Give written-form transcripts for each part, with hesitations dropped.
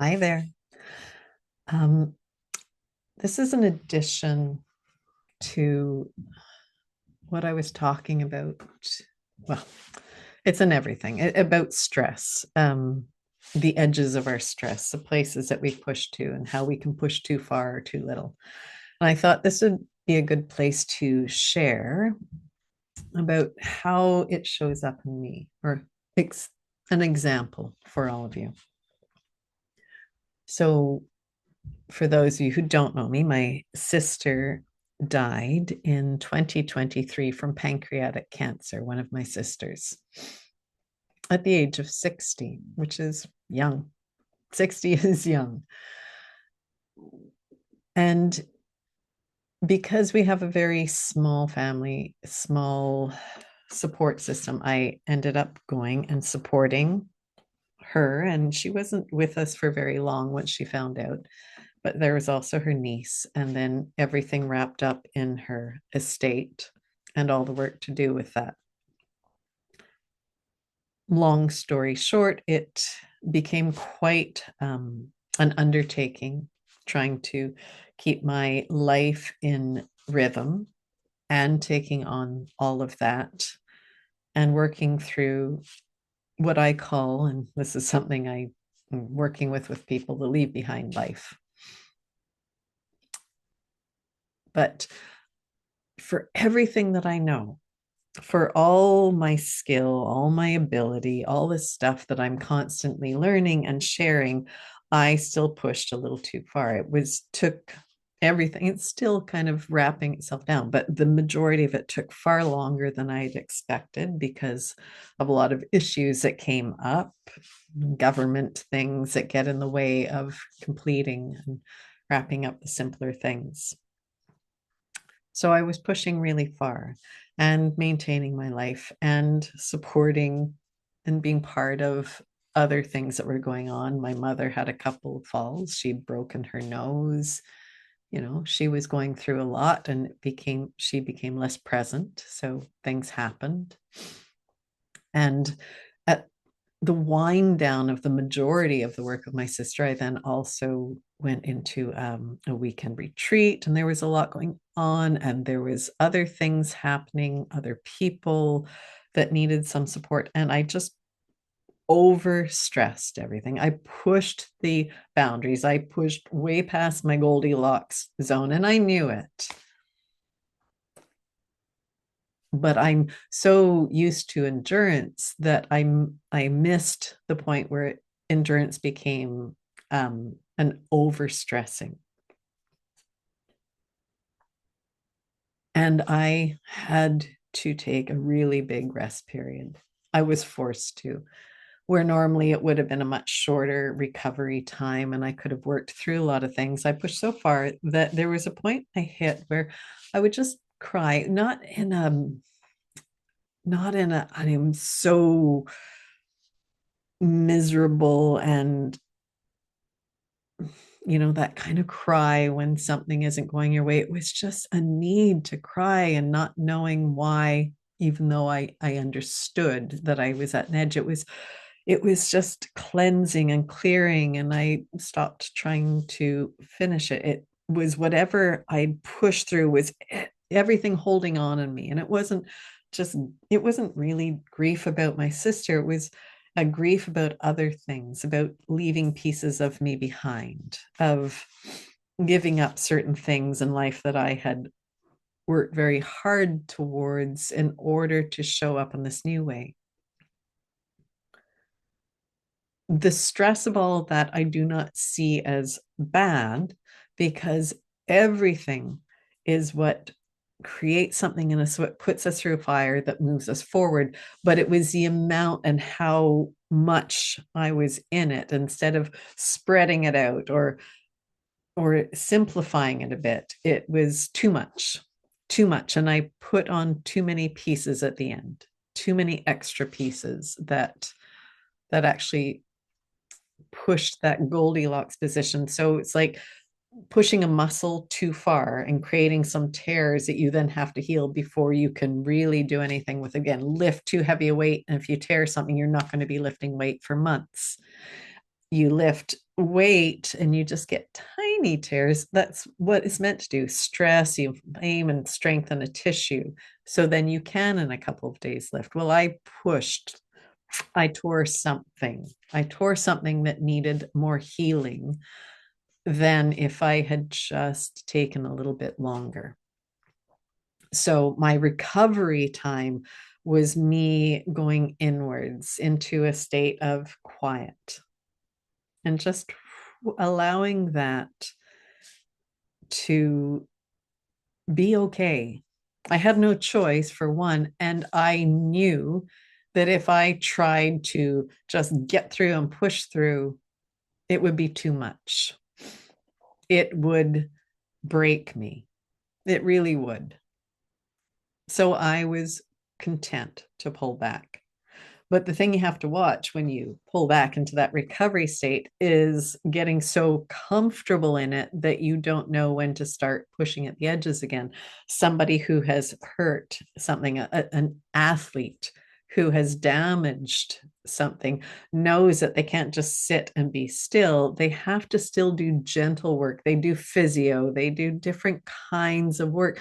Hi there. Um, this is an addition to what I was talking about. Well, it's in everything about stress, the edges of our stress, the places that we push to, and how we can push too far or too little. And I thought this would be a good place to share about how it shows up in me, or an example for all of you. So, for those of you who don't know me, my sister died in 2023 from pancreatic cancer, one of my sisters, at the age of 60, which is young. 60 is young. And because we have a very small family, small support system, I ended up going and supporting her. And she wasn't with us for very long once she found out. But there was also her niece, and then everything wrapped up in her estate and all the work to do with that. Long story short, it became quite an undertaking trying to keep my life in rhythm and taking on all of that and working through what I call, and this is something I'm working with people, the leave behind life. But for everything that I know, for all my skill, all my ability, all this stuff that I'm constantly learning and sharing, I still pushed a little too far. Took everything, it's still kind of wrapping itself down, but the majority of it took far longer than I'd expected because of a lot of issues that came up, government things that get in the way of completing and wrapping up the simpler things. So I was pushing really far and maintaining my life and supporting and being part of other things that were going on. My mother had a couple of falls. She'd broken her nose. She was going through a lot and she became less present. So things happened. And at the wind down of the majority of the work of my sister, I then also went into a weekend retreat, and there was a lot going on, and there was other things happening, other people that needed some support, and I just overstressed everything. I pushed the boundaries. I pushed way past my Goldilocks zone, and I knew it. But I'm so used to endurance that I missed the point where endurance became an overstressing. And I had to take a really big rest period. I was forced to, where normally it would have been a much shorter recovery time and I could have worked through a lot of things. I pushed so far that there was a point I hit where I would just cry, not in a I'm so miserable and that kind of cry when something isn't going your way. It was just a need to cry and not knowing why, even though I understood that I was at an edge. It was just cleansing and clearing, and I stopped trying to finish it. It was whatever I'd pushed through was everything holding on in me. And just, it wasn't really grief about my sister. It was a grief about other things, about leaving pieces of me behind, of giving up certain things in life that I had worked very hard towards in order to show up in this new way. The stress of all of that I do not see as bad because everything is what creates something in us, what puts us through a fire that moves us forward. But it was the amount and how much I was in it instead of spreading it out or simplifying it a bit. It was too much. And I put on too many pieces at the end, too many extra pieces that actually pushed that Goldilocks position. So it's like pushing a muscle too far and creating some tears that you then have to heal before you can really do anything with, again, lift too heavy a weight. And if you tear something, you're not going to be lifting weight for months. You lift weight and you just get tiny tears, that's what it's meant to do. Stress, you aim and strengthen a tissue. So then you can, in a couple of days, lift. Well, I pushed, I tore something. I tore something that needed more healing than if I had just taken a little bit longer. So my recovery time was me going inwards into a state of quiet and just allowing that to be okay. I had no choice, for one, and I knew that if I tried to just get through and push through, it would be too much. It would break me. It really would. So I was content to pull back. But the thing you have to watch when you pull back into that recovery state is getting so comfortable in it that you don't know when to start pushing at the edges again. Somebody who has hurt something, an athlete who has damaged something, knows that they can't just sit and be still. They have to still do gentle work. They do physio, they do different kinds of work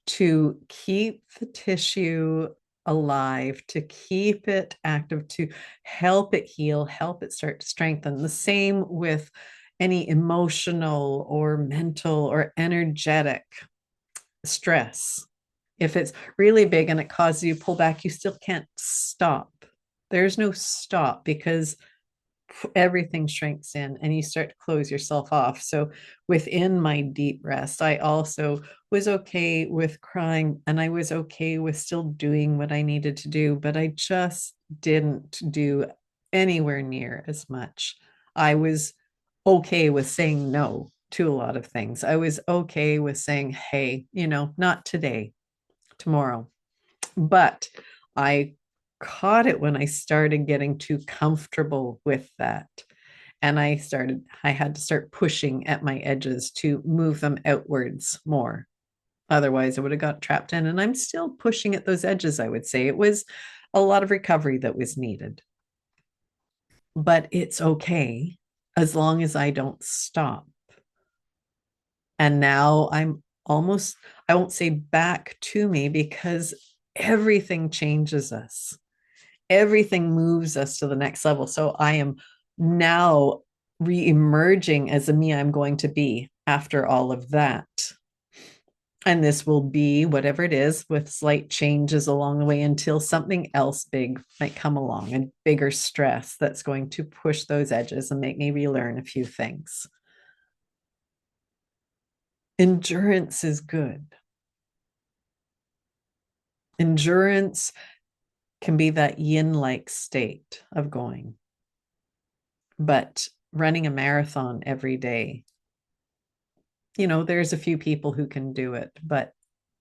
to keep the tissue alive, to keep it active, to help it heal, help it start to strengthen. The same with any emotional or mental or energetic stress. If it's really big and it causes you to pull back, you still can't stop. There's no stop because everything shrinks in and you start to close yourself off. So within my deep rest, I also was okay with crying and I was okay with still doing what I needed to do, but I just didn't do anywhere near as much. I was okay with saying no to a lot of things. I was okay with saying, hey, not today, tomorrow. But I caught it when I started getting too comfortable with that. And I had to start pushing at my edges to move them outwards more. Otherwise, I would have got trapped in. And I'm still pushing at those edges, I would say. It was a lot of recovery that was needed. But it's okay as long as I don't stop. And now I'm almost, I won't say back to me because everything changes us, everything moves us to the next level. So I am now re-emerging as the me I'm going to be after all of that. And this will be whatever it is with slight changes along the way until something else big might come along, a bigger stress that's going to push those edges and make me relearn a few things. Endurance is good. Endurance can be that yin like state of going. But running a marathon every day, there's a few people who can do it, but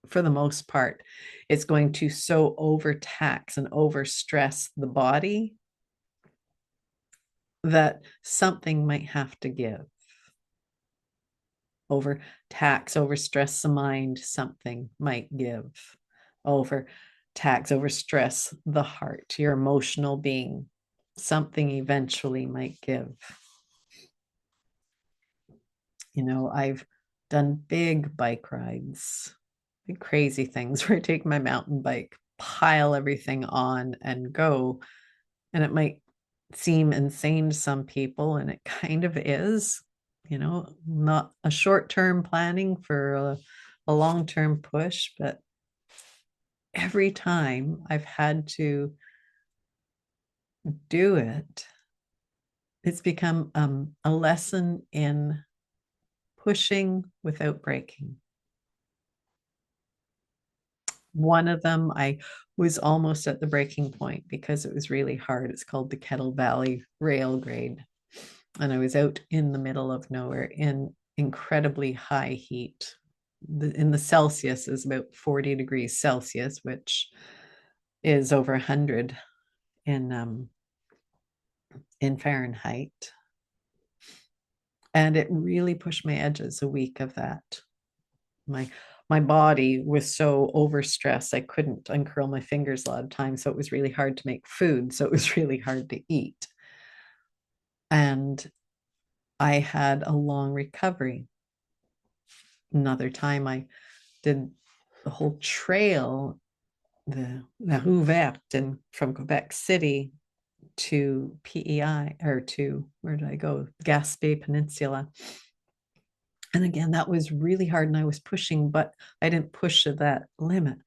for the most part, it's going to so overtax and overstress the body that something might have to give. Overtax, overstress the mind, something might give. Overtax, overstress the heart, your emotional being, something eventually might give. I've done big bike rides, big crazy things where I take my mountain bike, pile everything on and go. And it might seem insane to some people, and it kind of is, not a short-term planning for a long-term push, but every time I've had to do it, it's become a lesson in pushing without breaking. One of them, I was almost at the breaking point because it was really hard. It's called the Kettle Valley Rail Grade. And I was out in the middle of nowhere in incredibly high heat. In the Celsius is about 40 degrees Celsius, which is over 100 in Fahrenheit. And it really pushed my edges a week of that. My body was so overstressed I couldn't uncurl my fingers a lot of times, so it was really hard to make food, so it was really hard to eat. And I had a long recovery. Another time I did the whole trail, the La Rue Verte, and from Quebec City to PEI, or to, where did I go? Gaspé Peninsula. And again, that was really hard and I was pushing, but I didn't push to that limit.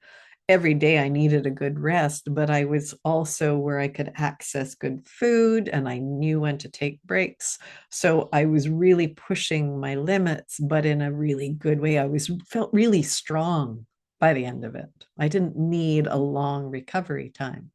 Every day I needed a good rest, but I was also where I could access good food and I knew when to take breaks. So I was really pushing my limits, but in a really good way. I was felt really strong by the end of it. I didn't need a long recovery time.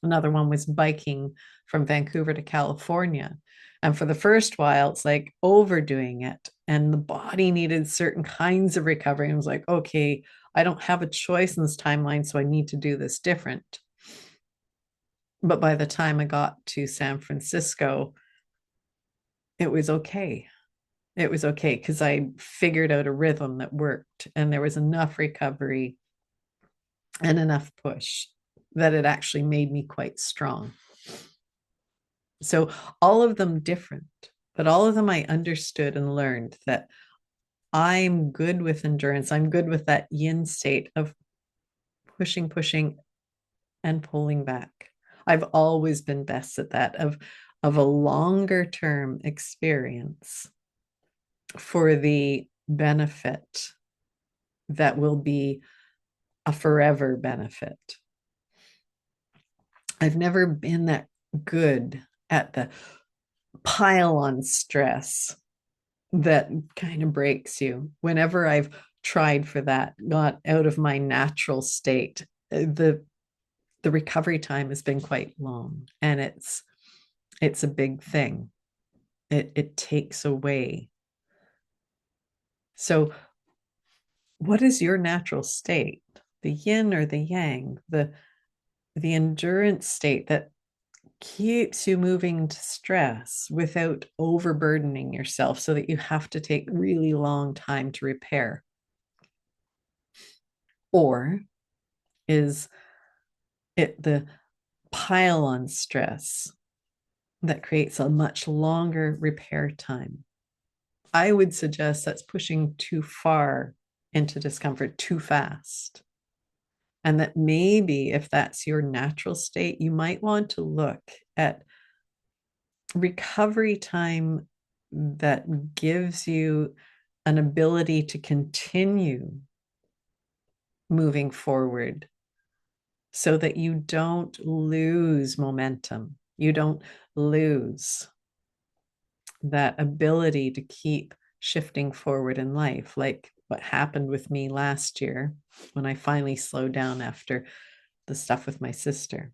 Another one was biking from Vancouver to California. And for the first while, it's like overdoing it. And the body needed certain kinds of recovery. And I was like, okay, I don't have a choice in this timeline, so I need to do this different. But by the time I got to San Francisco, it was okay. It was okay because I figured out a rhythm that worked and there was enough recovery and enough push that it actually made me quite strong. So all of them different, but all of them I understood and learned that I'm good with endurance. I'm good with that yin state of pushing, pushing, and pulling back. I've always been best at that of a longer term experience for the benefit that will be a forever benefit. I've never been that good at the pile on stress that kind of breaks you. Whenever I've tried for that, got out of my natural state, the recovery time has been quite long, and it's a big thing. It takes away. So, what is your natural state? The yin or the yang? The endurance state that keeps you moving to stress without overburdening yourself so that you have to take really long time to repair? Or is it the pile on stress that creates a much longer repair time? I would suggest that's pushing too far into discomfort too fast. And that maybe if that's your natural state, you might want to look at recovery time that gives you an ability to continue moving forward so that you don't lose momentum. You don't lose that ability to keep shifting forward in life, like what happened with me last year when I finally slowed down after the stuff with my sister.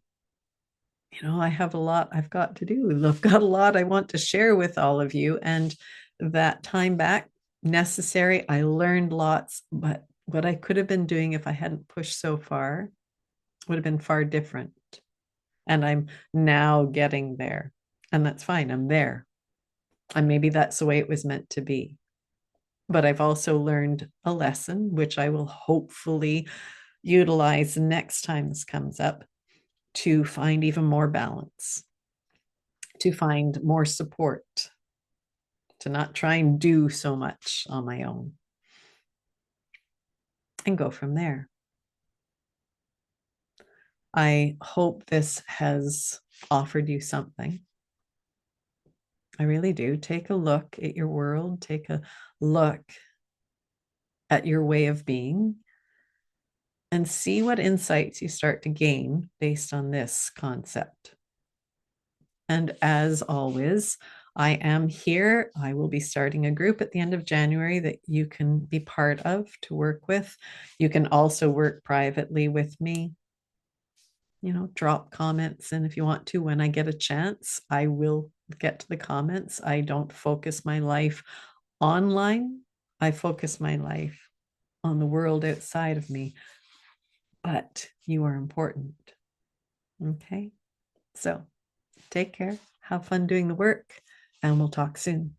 I have a lot I've got to do. I've got a lot I want to share with all of you. And that time back, necessary. I learned lots, but what I could have been doing if I hadn't pushed so far would have been far different. And I'm now getting there. And that's fine. I'm there. And maybe that's the way it was meant to be. But I've also learned a lesson, which I will hopefully utilize the next time this comes up to find even more balance, to find more support, to not try and do so much on my own, and go from there. I hope this has offered you something. I really do. Take a look at your world, take a look at your way of being, and see what insights you start to gain based on this concept. And as always, I am here. I will be starting a group at the end of January that you can be part of to work with. You can also work privately with me. Drop comments. And if you want to, when I get a chance, I will get to the comments. I don't focus my life online. I focus my life on the world outside of me. But you are important. Okay. So take care. Have fun doing the work, and we'll talk soon.